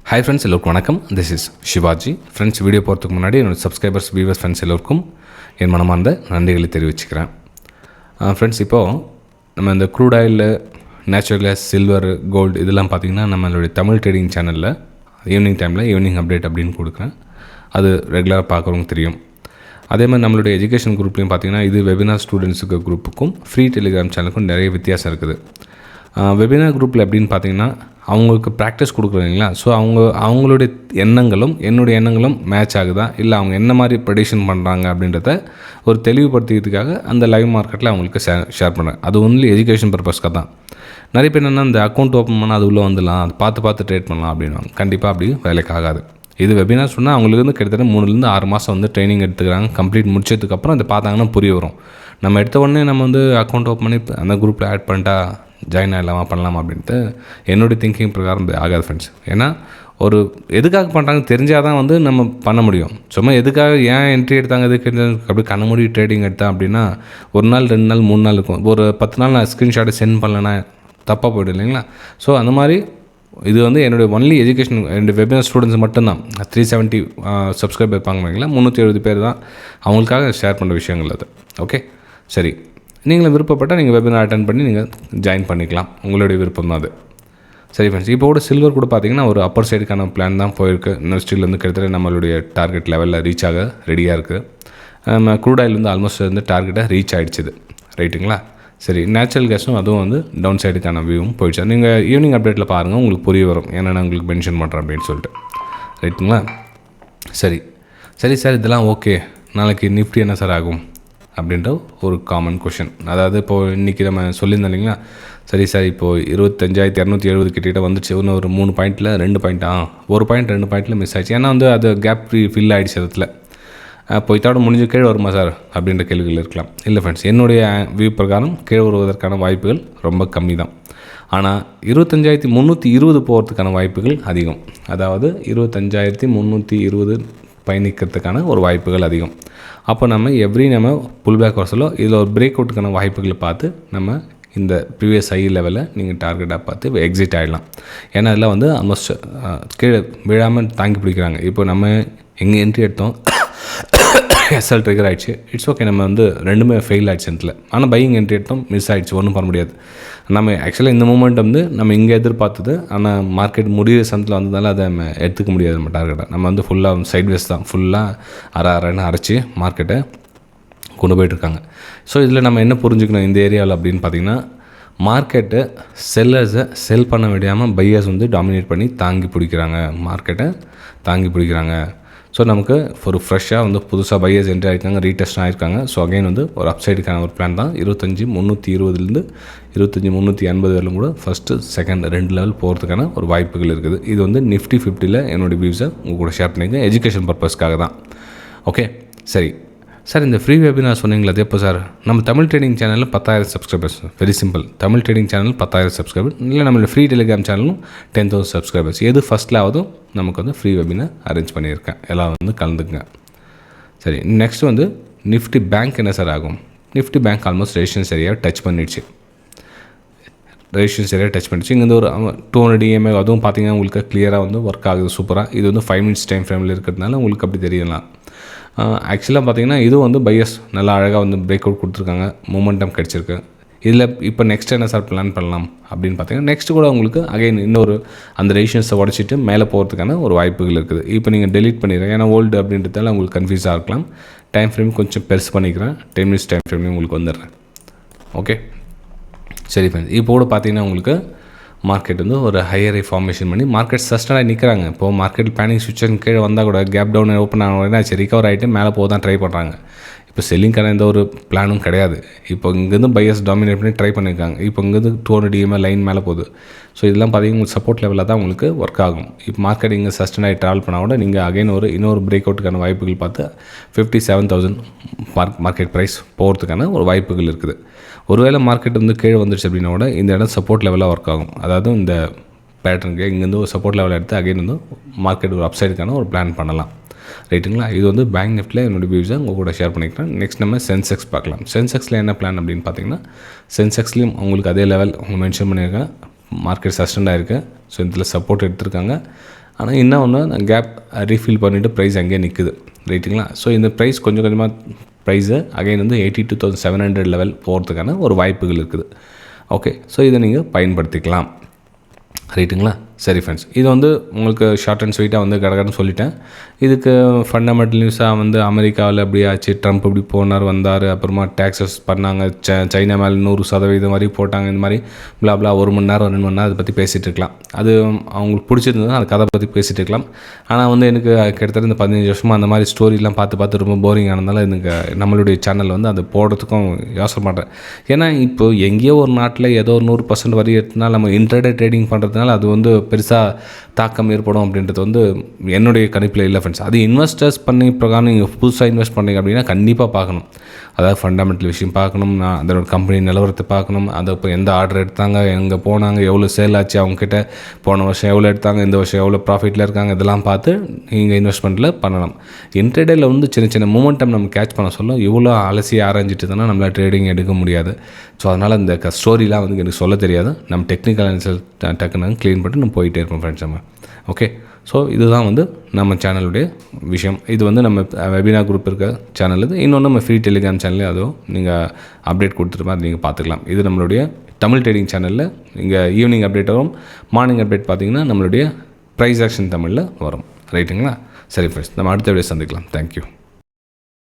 Hi friends, எல்லோருக்கும் வணக்கம். This is Shivaji. Friends, video போகிறதுக்கு முன்னாடி என்னோடய சப்ஸ்கிரைபர்ஸ், வியூவர்ஸ், ஃப்ரெண்ட்ஸ் எல்லோருக்கும் என் மனமார்ந்த நன்றிகளை தெரிவிச்சுக்கிறேன். ஃப்ரெண்ட்ஸ், இப்போது நம்ம இந்த crude oil, natural gas, silver, gold இதெல்லாம் பார்த்திங்கன்னா நம்மளுடைய தமிழ் ட்ரேடிங் சேனலில் ஈவினிங் அப்டேட் அப்படின்னு கொடுக்குறேன். அது ரெகுலராக பார்க்குறவங்க தெரியும். அதே மாதிரி நம்மளுடைய எஜுகேஷன் குரூப்லேயும் பார்த்திங்கன்னா இது வெபினார் ஸ்டூடெண்ட்ஸுக்கு குரூப்புக்கும் ஃப்ரீ டெலிகிராம் சேனலுக்கும் நிறைய வித்தியாசம் இருக்குது. வெபினார் குரூப்பில் எப்படின்னு பார்த்தீங்கன்னா அவங்களுக்கு ப்ராக்டிஸ் கொடுக்குறீங்களா, ஸோ அவங்களுடைய எண்ணங்களும் என்னுடைய எண்ணங்களும் மேட்ச் ஆகுதா, இல்லை அவங்க என்ன மாதிரி ப்ரெடிக்ஷன் பண்ணுறாங்க அப்படின்றத ஒரு தெளிவுபடுத்திக்கிறதுக்காக அந்த லைவ் மார்க்கெட்டில் அவங்களுக்கு ஷேர் பண்ணுறேன். அது ஒன்லி எஜுகேஷன் பர்பஸ்க்காக தான். நிறைய பேர் என்னென்னா இந்த அக்கௌண்ட் ஓப்பன் பண்ணால் அது உள்ளே வந்துடலாம், அது பார்த்து ட்ரேட் பண்ணலாம் அப்படின்வாங்க. கண்டிப்பாக அப்படி வேலைக்கு ஆகாது. இது வெபினார் சொன்னால் அவங்களுக்கு வந்து கிட்டத்தட்ட 3-6 மாதம் வந்து ட்ரைனிங் எடுத்துக்கிறாங்க. கம்ப்ளீட் முடிச்சதுக்கப்புறம் அதை பார்த்தாங்கன்னா புரிய வரும். நம்ம எடுத்த உடனே நம்ம வந்து அக்கௌண்ட் ஓப்பன் பண்ணி அந்த குரூப்பில் ஆட் பண்ணிட்டா ஜாயின் ஆகலாமா பண்ணலாமா அப்படின்ட்டு என்னுடைய திங்கிங் பிரகாரம் ஆகாது ஃப்ரெண்ட்ஸ். ஏன்னா ஒரு எதுக்காக பண்ணுறாங்க தெரிஞ்சால் தான் வந்து நம்ம பண்ண முடியும். சும்மா எதுக்காக ஏன் என்ட்ரி எடுத்தாங்க, எதுக்கு அப்படி கண்ண மூடி ட்ரேடிங் எடுத்தேன் அப்படின்னா 1 நாள் 2 நாள் 3 நாள் இருக்கும். ஒரு 10 நாள் நான் ஸ்க்ரீன்ஷாட்டை சென்ட் பண்ணலைன்னா தப்பாக போய்டும் இல்லைங்களா. ஸோ அந்த மாதிரி இது வந்து என்னுடைய ஒன்லி எஜுகேஷன் என்னுடைய வெபினார் ஸ்டூடெண்ட்ஸ் மட்டும்தான். 370 சப்ஸ்கிரைபர் இருப்பாங்க இல்லைங்களா, 370 பேர் தான். அவங்களுக்காக ஷேர் பண்ணுற விஷயங்கள் அது. ஓகே, சரி. நீங்களும் விருப்பப்பட்டால் நீங்கள் வெபினார் அட்டென்ட் பண்ணி நீங்கள் ஜாயின் பண்ணிக்கலாம். உங்களுடைய விருப்பம் தான் அது. சரி ஃப்ரெண்ட்ஸ், இப்போ கூட சில்வர் கூட பார்த்திங்கன்னா ஒரு அப்பர் சைடுக்கான பிளான் தான் போயிருக்கு. இண்டஸ்ட்ரியில் வந்து கிட்டத்தட்ட நம்மளுடைய டார்கெட் லெவலில் ரீச் ஆக ரெடியாக இருக்குது. நம்ம க்ரூட் ஆயில் வந்து ஆல்மோஸ்ட் வந்து டார்கெட்டை ரீச் ஆகிடுச்சிது, ரைட்டுங்களா. சரி, நேச்சுரல் கேஸும் அதுவும் வந்து டவுன் சைடுக்கான வியூவும் போயிடுச்சு. நீங்கள் ஈவினிங் அப்டேட்டில் பாருங்கள், உங்களுக்கு புரிய வரும் என்னென்ன உங்களுக்கு மென்ஷன் பண்ணுறேன் அப்படின்னு சொல்லிட்டு, ரைட்டுங்களா. சரி சார், இதெல்லாம் ஓகே. நாளைக்கு நிஃப்டி என்ன சார் ஆகும் அப்படின்ற ஒரு காமன் கொஷின். அதாவது இப்போது இன்றைக்கி நம்ம சொல்லியிருந்தோம் இல்லைங்களா. சரி சார், இப்போது 25,270 கிட்டே வந்துச்சு. இன்னும் ஒரு 3 பாயிண்ட்டில் 2 பாயிண்ட்டா, 1 பாயிண்ட் 2 பாயிண்ட்டில் மிஸ் ஆகிடுச்சு. ஏன்னா வந்து அது கேப் ஃபில் ஆகிடுச்சு. இடத்துல போய்த்தாட முடிஞ்ச கீழே வருமா சார் அப்படின்ற கேள்விகள் இருக்கலாம். இல்லை ஃப்ரெண்ட்ஸ், என்னுடைய வியூ பிரகாரம் கீழே வருவதற்கான வாய்ப்புகள் ரொம்ப கம்மி தான். ஆனால் 25,320 போகிறதுக்கான வாய்ப்புகள் அதிகம். அதாவது 25,320 பயணிக்கிறதுக்கான ஒரு வாய்ப்புகள் அதிகம். அப்போ நம்ம நம்ம புல் பேக் வரசலோ இதில் ஒரு பிரேக் அவுட்டுக்கான வாய்ப்புகளை பார்த்து நம்ம இந்த ப்ரீவியஸ் ஹை லெவலில் நீங்கள் டார்கெட்டாக பார்த்து எக்ஸிட் ஆகிடலாம். ஏன்னா அதில் வந்து ஆல்மோஸ்ட் கீழே விழாமல் தாங்கி பிடிக்கிறாங்க. இப்போ நம்ம எங்கே என்ட்ரி எடுத்தோம், எஸ்எல் ட்ரிகர் ஆகிடுச்சு. இட்ஸ் ஓகே, நம்ம வந்து ரெண்டுமே ஃபெயில் ஆகிடுச்சு இடத்துல. ஆனால் பையிங் என்ட்ரி எடுத்தோம், மிஸ் ஆகிடுச்சு, ஒன்றும் பண்ண முடியாது. நம்ம ஆக்சுவலாக இந்த மூமெண்ட் வந்து நம்ம இங்கே எதிர்பார்த்தது, ஆனால் மார்க்கெட் முடிகிற சமயத்தில் வந்ததால் அதை நம்ம எடுத்துக்க முடியாது. நம்ம டார்கெட்டை நம்ம வந்து ஃபுல்லாக சைட்வேஸ் தான், ஃபுல்லாக அரைன்னு அரைச்சி மார்க்கெட்டை கொண்டு போயிட்டுருக்காங்க. ஸோ இதில் நம்ம என்ன புரிஞ்சுக்கணும் இந்த ஏரியாவில் அப்படின்னு பார்த்திங்கன்னா, மார்க்கெட்டை செல்லர்ஸை செல் பண்ண விடாமல் பையர்ஸ் வந்து டாமினேட் பண்ணி தாங்கி பிடிக்கிறாங்க, மார்க்கெட்டை தாங்கி பிடிக்கிறாங்க. ஸோ நமக்கு ஒரு ஃப்ரெஷ்ஷாக வந்து புதுசாக பையர்ஸ் என்ட்ரி ஆகிருக்காங்க, ரீடெஸ்ட் ஆகிருக்காங்க. ஸோ அகைன் வந்து ஒரு அப்சைடுக்கான ஒரு பிளான் தான். 25,320 25,380 வரலும் கூட ஃபஸ்ட்டு செகண்ட் 2 லெவல் போகிறதுக்கான ஒரு வாய்ப்புகள் இருக்குது. இது வந்து நிஃப்டி 50ல் என்னுடைய வியூஸை உங்கள் கூட ஷேர் பண்ணியிருக்கேன், எஜுகேஷன் பர்பஸ்க்காக தான். ஓகே, சரி சார், இந்த ஃப்ரீ வெபினார் சொன்னீங்களா, அது எப்போ சார்? நம்ம தமிழ் ட்ரேடிங் சேனலில் 10,000 subscribers. Very simple, Tamil trading channel 10,000 subscriber. இல்லை நம்மளோட ஃப்ரீ டெலிகிராம் சேனலும் 10,000 சப்ஸ்கிரைபர்ஸ். எது ஃபஸ்ட்டில் ஆகுதோ நமக்கு வந்து ஃப்ரீ வெபினார் அரேஞ்ச் பண்ணியிருக்கேன். எல்லாம் வந்து கலந்துக்குங்க. சரி, நெக்ஸ்ட் வந்து நிஃப்டி பேங்க் என்ன சார் ஆகும்? Nifty bank almost resistance area touch பண்ணிடுச்சு. இங்கே வந்து ஒரு 200 EMA அதுவும் பார்த்தீங்கன்னா உங்களுக்கு கிளியராக வந்து ஒர்க் ஆகுது, சூப்பராக. இது வந்து 5 மினிட்ஸ் டைம் ஃப்ரேமில் இருக்கிறதுனால உங்களுக்கு அப்படி தெரியலாம். ஆக்சுவலாக பார்த்தீங்கன்னா இதுவும் வந்து பையர்ஸ் நல்லா அழகாக வந்து பிரேக் அவுட் கொடுத்துருக்காங்க, மூமெண்டம் கிடச்சிருக்கு. இதில் இப்போ நெக்ஸ்ட் என்ன சார் பிளான் பண்ணலாம் அப்படின்னு பார்த்தீங்கன்னா, நெக்ஸ்ட் கூட உங்களுக்கு அகைன் இன்னொரு அந்த ரெசிஸ்டன்ஸை உடச்சிட்டு மேலே போகிறதுக்கான ஒரு வாய்ப்புகள் இருக்குது. இப்போ நீங்கள் டெலீட் பண்ணிடுறேன், ஏன்னா ஓல்டு அப்படின்றதால உங்களுக்கு கன்ஃபியூஸாக இருக்கலாம். டைம் ஃப்ரேம் கொஞ்சம் பெருசு பண்ணிக்கிறேன், 10 மினிட்ஸ் டைம் ஃப்ரேம்லேயும் உங்களுக்கு வந்துடுறேன். ஓகே, சரி ஃப்ரெண்ட்ஸ், இப்போ கூட பார்த்தீங்கன்னா உங்களுக்கு மார்க்கெட் வந்து ஒரு ஹையர் ஃபார்மேஷன் பண்ணி மார்க்கெட் சஸ்டனாக நிற்கிறாங்க. இப்போது மார்க்கெட் பேனிக் சுவிட்சன் கீழே வந்தால் கூட கேப் டவுன் ஓப்பன் ஆன சரி ரிகவர் ஆகிட்டு மேலே போக தான் ட்ரை பண்ணுறாங்க. இப்போ செல்லிங்கான எந்த ஒரு பிளானும் கிடையாது. இப்போ இங்கேருந்து பையர்ஸ் டாமினேட் பண்ணி ட்ரை பண்ணியிருக்காங்க. இப்போ இங்கேருந்து 200 EMA லைன் மேலே போகுது. ஸோ இதெல்லாம் பார்த்தீங்கன்னா உங்களுக்கு சப்போர்ட் லெவலில் தான் உங்களுக்கு ஒர்க் ஆகும். இப்போ மார்க்கெட் இங்கே சஸ்டனாகி ட்ராவல் பண்ணால் கூட நீங்கள் அகைன் இன்னொரு பிரேக் அவுட்டுக்கான வாய்ப்புகள் பார்த்து 57,000 மார்க்கெட் ப்ரைஸ் போகிறதுக்கான ஒரு வாய்ப்புகள் இருக்குது. ஒருவேளை மார்க்கெட் வந்து கீழே வந்துடுச்சு அப்படின்னா கூட இந்த இடம் சப்போர்ட் லெவலாக ஒர்க் ஆகும். அதாவது இந்த பேட்டர்னுக்கு இங்கேருந்து ஒரு சப்போர்ட் லெவலில் எடுத்து அகைன் வந்து மார்க்கெட் ஒரு அப்சைடுக்கான ஒரு பிளான் பண்ணலாம், ரைட்டுங்களா. இது வந்து பேங்க் நிஃப்டியில் என்னோடய வியூஸை உங்கள் கூட ஷேர் பண்ணிக்கிறேன். நெக்ஸ்ட் நம்ம சென்செக்ஸ் பார்க்கலாம். சென்செக்ஸில் என்ன பிளான் அப்படின்னு பார்த்தீங்கன்னா, சென்செக்ஸ்லேயும் உங்களுக்கு அதே லெவல் அவங்க மென்ஷன் பண்ணியிருக்கேன். மார்க்கெட் சஸ்டெண்ட் ஆகிருக்கு. ஸோ இதில் சப்போர்ட் எடுத்திருக்காங்க. ஆனால் என்ன ஒன்று கேப் ரீஃபில் பண்ணிவிட்டு ப்ரைஸ் அங்கேயே நிற்குது, ரைட்டுங்களா? ஸோ இந்த ப்ரைஸ் கொஞ்சம் கொஞ்சமாக ப்ரைஸு அகைன் வந்து 82,700 லெவல் போகிறதுக்கான ஒரு வாய்ப்புகள் இருக்குது. ஓகே, ஸோ இதை நீங்கள் பயன்படுத்திக்கலாம், ரைட்டுங்களா? சரி ஃப்ரெண்ட்ஸ், இது வந்து உங்களுக்கு ஷார்ட் அண்ட் ஸ்வீட்டாக வந்து கடகடன்னு சொல்லிட்டேன். இதுக்கு ஃபண்டமெண்டல் நியூஸாக வந்து அமெரிக்காவில் அப்படி ஆச்சு, ட்ரம்ப் இப்படி போனார் வந்தார், அப்புறமா டேக்ஸஸ் பண்ணாங்க, சைனா மேலே 100% வரி போட்டாங்க, இந்த மாதிரி பிளாப்லா 1 மணி நேரம் 2 மணி நேரம் அதை பற்றி பேசிகிட்டு இருக்கலாம். அது அவங்களுக்கு பிடிச்சிருந்ததுன்னா அந்த கதை பற்றி பேசிகிட்டு இருக்கலாம். ஆனால் வந்து எனக்கு கிட்டத்தட்ட இந்த 15 வருஷமாக அந்த மாதிரி ஸ்டோரிலாம் பார்த்து ரொம்ப போரிங் ஆனதுனால எனக்கு நம்மளுடைய சேனலில் வந்து அது போடுறதுக்கும் யோசனை பண்ணுறேன். ஏன்னா இப்போது எங்கேயோ ஒரு நாட்டில் ஏதோ 100% வரி எடுத்தனால நம்ம இன்ட்ராடே ட்ரேடிங் பண்ணுறதுனால அது வந்து பெருசாக தாக்கம் ஏற்படும் அப்படின்றது வந்து என்னுடைய கணிப்பில் இல்லை ஃப்ரெண்ட்ஸ். அது இன்வெஸ்டர்ஸ் பண்ணி பிரகாரம் நீங்கள் புதுசாக இன்வெஸ்ட் பண்ணுறீங்க அப்படின்னா கண்டிப்பாக பார்க்கணும். அதாவது ஃபண்டமெண்டல் விஷயம் பார்க்கணும், அதோட கம்பெனி நிலவரத்தை பார்க்கணும், அதை இப்போ எந்த ஆர்டர் எடுத்தாங்க, எங்கே போனாங்க, எவ்வளோ சேல் ஆச்சு, அவங்கக்கிட்ட போன வருஷம் எவ்வளோ எடுத்தாங்க, இந்த வருஷம் எவ்வளோ ப்ராஃபிட்டில் இருக்காங்க, இதெல்லாம் பார்த்து நீங்கள் இன்வெஸ்ட்மெண்ட்டில் பண்ணலாம். இன்ட்ரேடேயில் வந்து சின்ன மூமெண்டம் நம்ம கேட்ச் பண்ண சொல்ல இவ்வளோ அலசி ஆராய்ஞ்சிட்டு தானே நம்மளால் ட்ரேடிங் எடுக்க முடியாது. ஸோ அதனால் இந்த ஸ்டோரிலாம் வந்து எனக்கு சொல்ல தெரியாது. நம்ம டெக்னிக்கல் அனாலிசிஸ் டக்குன்னு க்ளீன் பண்ணிட்டு நம்ம போயிட்டே இருப்போம் ஃப்ரெண்ட்ஸ் நம்ம. ஓகே, ஸோ இதுதான் வந்து நம்ம சேனலுடைய விஷயம். இது வந்து நம்ம வெபினார் குரூப் இருக்க சேனல். இது இன்னொன்று நம்ம ஃப்ரீ டெலிகிராம் சேனல்லே அதுவும் நீங்கள் அப்டேட் கொடுத்துட்டு மாதிரி நீங்கள் பார்த்துக்கலாம். இது நம்மளுடைய தமிழ் ட்ரேடிங் சேனலில் இங்கே ஈவினிங் அப்டேட் வரும். மார்னிங் அப்டேட் பார்த்திங்கன்னா நம்மளுடைய ப்ரைஸ் ஆக்ஷன் தமிழில் வரும், ரைட்டுங்களா? சரி ஃப்ரெண்ட்ஸ், நம்ம அடுத்த வீடியோ சந்திக்கலாம். தேங்க்யூ.